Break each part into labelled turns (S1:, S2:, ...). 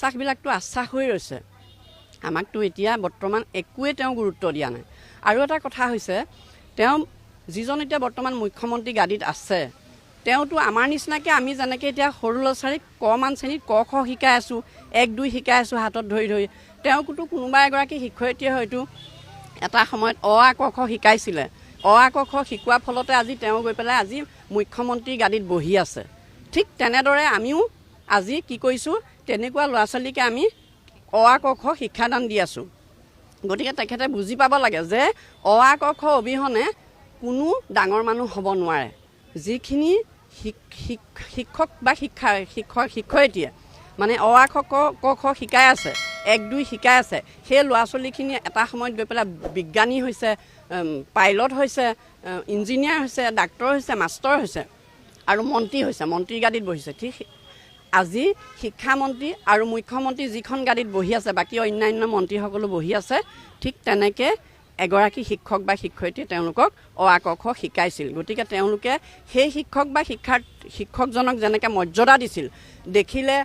S1: আশ্বাসবিলাকতো আশ্বাস হৈ ৰৈছে আমাকতো এতিয়া বৰ্তমান একোৱে তেওঁ গুৰুত্ব দিয়া নাই আৰু এটা কথা হৈছে তেওঁ যিজন এতিয়া বৰ্তমান মুখ্যমন্ত্ৰী গাদীত আছে তেওঁতো আমাৰ নিচিনাকৈ আমি যেনেকৈ এতিয়া সৰু ল'ৰা ছোৱালীক কমান শ্ৰেণীত ক খ শিকাই আছোঁ 1 2 শিকাই আছোঁ হাতত ধৰি ধৰি তেওঁকতো কোনোবা এগৰাকী শিক্ষয়িত্ৰীয়ে হয়তো এটা সময়ত অ আ ক খ শিকাইছিলে অ আ ক খ শিকোৱাৰ ফলতে আজি তেওঁ গৈ পেলাই আজি মুখ্যমন্ত্ৰী গাদীত বহি আছে ঠিক তেনেদৰে আমিও আজি কি কৰিছোঁ তেনেকুৱা ল'ৰা ছোৱালীকে আমি অ আ ক খ শিক্ষাদান দি আছোঁ গতিকে তেখেতে বুজি পাব লাগে যে অ আ ক খ অবিহনে কোনো ডাঙৰ মানুহ হ'ব নোৱাৰে যিখিনি শিক্ষক বা শিক্ষয়িত্ৰীয়ে মানে অ আ ক খ শিকাই আছে 1 2 শিকাই আছে সেই ল'ৰা ছোৱালীখিনি এটা সময়ত গৈ পেলাই বিজ্ঞানী হৈছে পাইলট হৈছে ইঞ্জিনিয়াৰ হৈছে ডাক্তৰ হৈছে মাষ্টৰ হৈছে আৰু মন্ত্ৰী হৈছে মন্ত্ৰীৰ গাদীত বহিছে ঠিক আজি শিক্ষামন্ত্ৰী আৰু মুখ্যমন্ত্ৰী যিখন গাদীত বহি আছে বাকী অন্যান্য মন্ত্ৰীসকলো বহি আছে ঠিক তেনেকৈ এগৰাকী শিক্ষক বা শিক্ষয়িত্ৰীয়ে তেওঁলোকক অ আ ক খ শিকাইছিল গতিকে তেওঁলোকে সেই শিক্ষক বা শিক্ষকজনক যেনেকৈ মৰ্যাদা দিছিল দেখিলে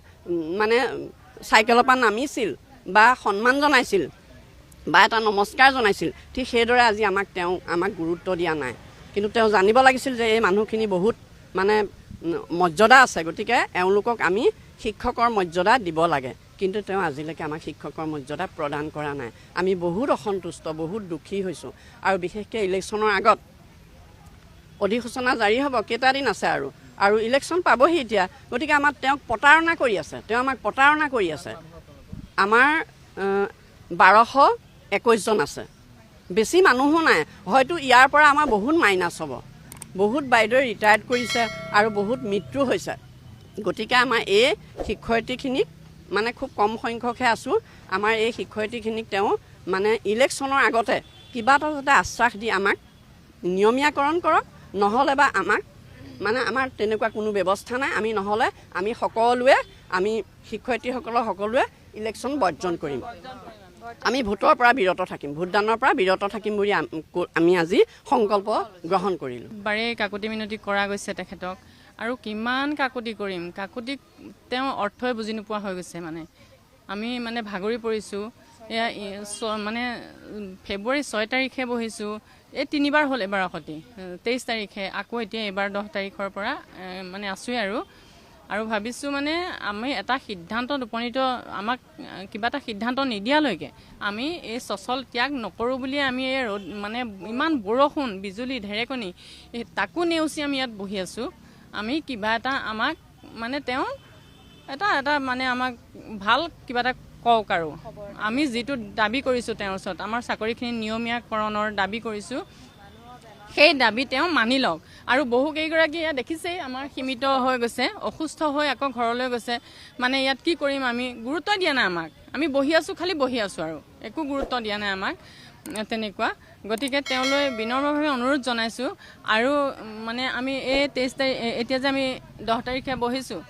S1: মানে চাইকেলৰ পৰা নামিছিল বা সন্মান জনাইছিল বা এটা নমস্কাৰ জনাইছিল ঠিক সেইদৰে আজি আমাক গুৰুত্ব দিয়া নাই কিন্তু তেওঁ জানিব লাগিছিল যে এই মানুহখিনি বহুত মানে মৰ্যাদা আছে গতিকে এওঁলোকক আমি শিক্ষকৰ মৰ্যাদা দিব লাগে কিন্তু তেওঁ আজিলৈকে আমাক শিক্ষকৰ মৰ্যাদা প্ৰদান কৰা নাই আমি বহুত অসন্তুষ্ট বহুত দুখী হৈছোঁ আৰু বিশেষকৈ ইলেকশ্যনৰ আগত অধিসূচনা জাৰি হ'ব কেইটা দিন আছে আৰু ইলেকশ্যন পাবহি এতিয়া গতিকে আমাক তেওঁক প্ৰতাৰণা কৰি আছে তেওঁ আমাক প্ৰতাৰণা কৰি আছে আমাৰ 1221 জন আছে বেছি মানুহো নাই হয়তো ইয়াৰ পৰা আমাৰ বহুত মাইনাছ হ'ব বহুত বাইদেউ ৰিটায়াৰ্ড কৰিছে আৰু বহুত মৃত্যু হৈছে গতিকে আমাৰ এই শিক্ষয়িত্ৰীখিনিক মানে খুব কম সংখ্যকহে আছোঁ আমাৰ এই শিক্ষয়িত্ৰীখিনিক তেওঁ মানে ইলেকশ্যনৰ আগতে কিবা এটা যাতে আশ্বাস দি আমাক নিয়মীয়াকৰণ কৰক নহ'লে বা আমাক মানে আমাৰ তেনেকুৱা কোনো ব্যৱস্থা নাই আমি নহ'লে আমি শিক্ষয়িত্ৰীসকলৰ সকলোৱে ইলেকশ্যন বৰ্জন কৰিম আমি ভোটৰ পৰা বিৰত থাকিম ভোটদানৰ পৰা বিৰত থাকিম বুলি আমি আজি সংকল্প গ্ৰহণ কৰিলোঁ
S2: বাৰে কাকতি মিনতি কৰা গৈছে তেখেতক আৰু কিমান কাকতি কৰিম কাকতি তেওঁ অৰ্থই বুজি নোপোৱা হৈ গৈছে মানে আমি মানে ভাগৰি পৰিছোঁ এয়া মানে ফেব্ৰুৱাৰী 6 তাৰিখে বহিছোঁ এই 3বাৰ হ'ল এবাৰ সতি 23 তাৰিখে আকৌ এতিয়া এবাৰ 10 তাৰিখৰ পৰা মানে আছোঁৱে আৰু ভাবিছোঁ মানে আমি এটা সিদ্ধান্তত উপনীত আমাক কিবা এটা সিদ্ধান্ত নিদিয়ালৈকে আমি এই সচল ত্যাগ নকৰোঁ বুলি আমি এই ৰ'দ মানে ইমান বৰষুণ বিজুলী ঢেৰেকনি তাকো নেওচি আমি ইয়াত বহি আছোঁ আমি কিবা এটা আমাক মানে তেওঁ এটা মানে আমাক ভাল কিবা এটা কওক আৰু আমি যিটো দাবী কৰিছোঁ তেওঁৰ ওচৰত আমাৰ চাকৰিখিনি নিয়মীয়াকৰণৰ দাবী কৰিছোঁ সেই দাবী তেওঁ মানি লওক আৰু বহুকেইগৰাকী ইয়াত দেখিছেই আমাৰ সীমিত হৈ গৈছে অসুস্থ হৈ আকৌ ঘৰলৈ গৈছে মানে ইয়াত কি কৰিম আমি গুৰুত্ব দিয়া নাই আমাক আমি বহি আছোঁ খালি বহি আছোঁ আৰু একো গুৰুত্ব দিয়া নাই আমাক তেনেকুৱা গতিকে তেওঁলৈ বিনম্ৰভাৱে অনুৰোধ জনাইছোঁ আৰু মানে আমি এই 23 তাৰিখ এতিয়া যে আমি 10 তাৰিখে বহিছোঁ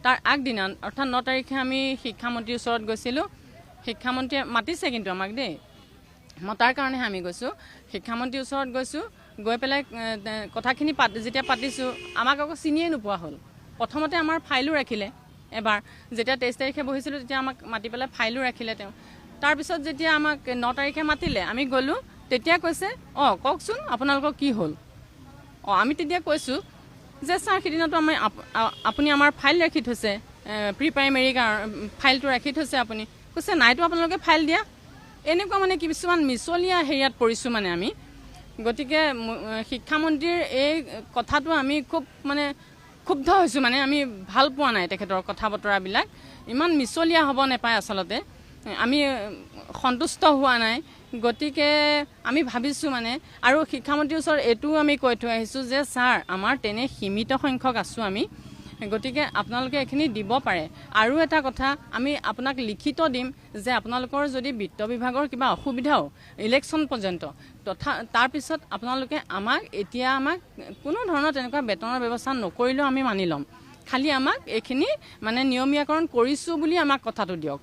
S2: তাৰ আগদিনা অৰ্থাৎ 9 তাৰিখে আমি শিক্ষামন্ত্ৰীৰ ওচৰত গৈছিলোঁ শিক্ষামন্ত্ৰীয়ে মাতিছে কিন্তু আমাক দেই মতাৰ কাৰণেহে আমি গৈছোঁ শিক্ষামন্ত্ৰীৰ ওচৰত গৈছোঁ গৈ পেলাই কথাখিনি যেতিয়া পাতিছোঁ আমাক আকৌ চিনিয়ে নোপোৱা হ'ল প্ৰথমতে আমাৰ ফাইলো ৰাখিলে এবাৰ যেতিয়া 23 তাৰিখে বহিছিলোঁ তেতিয়া আমাক মাতি পেলাই ফাইলো ৰাখিলে তেওঁ তাৰপিছত যেতিয়া আমাক 9 তাৰিখে মাতিলে আমি গ'লোঁ তেতিয়া কৈছে কওকচোন আপোনালোকৰ কি হ'ল আমি তেতিয়া কৈছোঁ যে ছাৰ সিদিনাটো আপুনি আমাৰ ফাইল ৰাখি থৈছে প্ৰি প্ৰাইমেৰী ফাইলটো ৰাখি থৈছে আপুনি কৈছে নাইতো আপোনালোকে ফাইল দিয়া এনেকুৱা মানে কিছুমান মিছলীয়া হেৰিয়াত পৰিছোঁ মানে আমি গতিকে শিক্ষামন্ত্ৰীৰ এই কথাটো আমি খুব মানে ক্ষুব্ধ হৈছোঁ মানে আমি ভাল পোৱা নাই তেখেতৰ কথা বতৰাবিলাক ইমান মিছলীয়া হ'ব নাপায় আচলতে আমি সন্তুষ্ট হোৱা নাই গতিকে আমি ভাবিছোঁ মানে আৰু শিক্ষামন্ত্ৰীৰ ওচৰত এইটোও আমি কৈ থৈ আহিছোঁ যে ছাৰ আমাৰ তেনে সীমিত সংখ্যক আছোঁ আমি গতিকে আপোনালোকে এইখিনি দিব পাৰে আৰু এটা কথা আমি আপোনাক লিখিত দিম যে আপোনালোকৰ যদি বিত্ত বিভাগৰ কিবা অসুবিধাও ইলেকশ্যন পৰ্যন্ত তাৰপিছত আপোনালোকে আমাক কোনো ধৰণৰ তেনেকুৱা বেতনৰ ব্যৱস্থা নকৰিলেও আমি মানি ল'ম খালি আমাক এইখিনি মানে নিয়মীয়াকৰণ কৰিছোঁ বুলি আমাক কথাটো দিয়ক